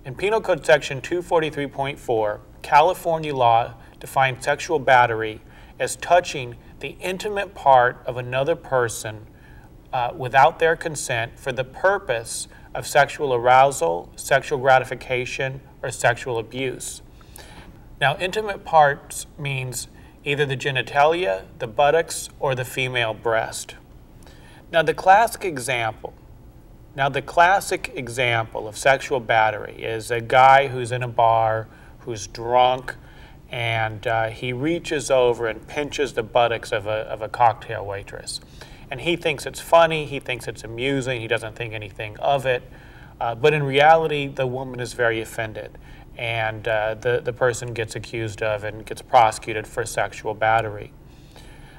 In Penal Code Section 243.4, California law defines sexual battery as touching the intimate part of another person without their consent for the purpose of sexual arousal, sexual gratification, or sexual abuse. Now, intimate parts means either the genitalia, the buttocks, or the female breast. Now, the classic example of sexual battery is a guy who's in a bar, who's drunk, and he reaches over and pinches the buttocks of a cocktail waitress. And he thinks it's funny, he thinks it's amusing, he doesn't think anything of it. But in reality, the woman is very offended, and the person gets accused of and gets prosecuted for sexual battery.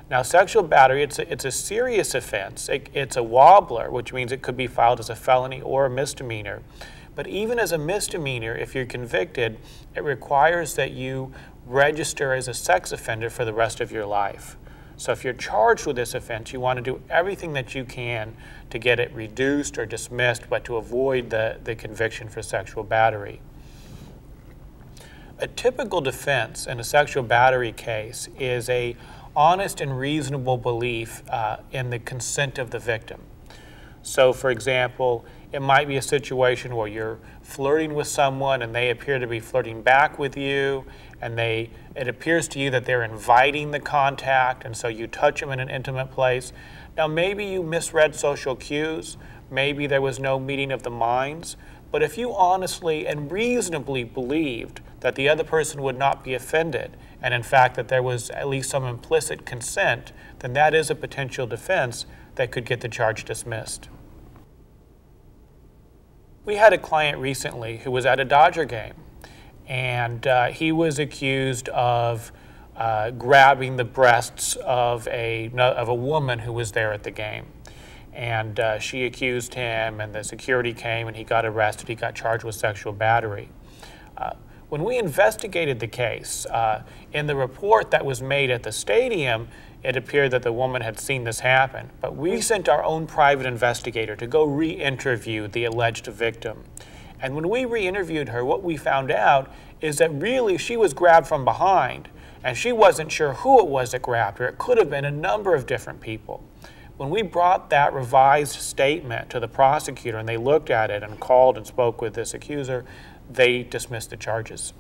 Now, sexual battery, it's a serious offense. It's a wobbler, which means it could be filed as a felony or a misdemeanor. But even as a misdemeanor, if you're convicted, it requires that you register as a sex offender for the rest of your life. So if you're charged with this offense, you want to do everything that you can to get it reduced or dismissed, but to avoid the conviction for sexual battery. A typical defense in a sexual battery case is a honest and reasonable belief in the consent of the victim. So, for example, it might be a situation where you're flirting with someone and they appear to be flirting back with you, and it appears to you that they're inviting the contact, and so you touch them in an intimate place. Now, maybe you misread social cues, maybe there was no meeting of the minds, but if you honestly and reasonably believed that the other person would not be offended, and in fact that there was at least some implicit consent, then that is a potential defense that could get the charge dismissed. We had a client recently who was at a Dodger game, and he was accused of grabbing the breasts of a woman who was there at the game. And she accused him, and the security came, and he got arrested. He got charged with sexual battery. When we investigated the case, in the report that was made at the stadium, it appeared that the woman had seen this happen. But we sent our own private investigator to go re-interview the alleged victim. And when we re-interviewed her, what we found out is that really she was grabbed from behind, and she wasn't sure who it was that grabbed her. It could have been a number of different people. When we brought that revised statement to the prosecutor and they looked at it and called and spoke with this accuser, they dismissed the charges.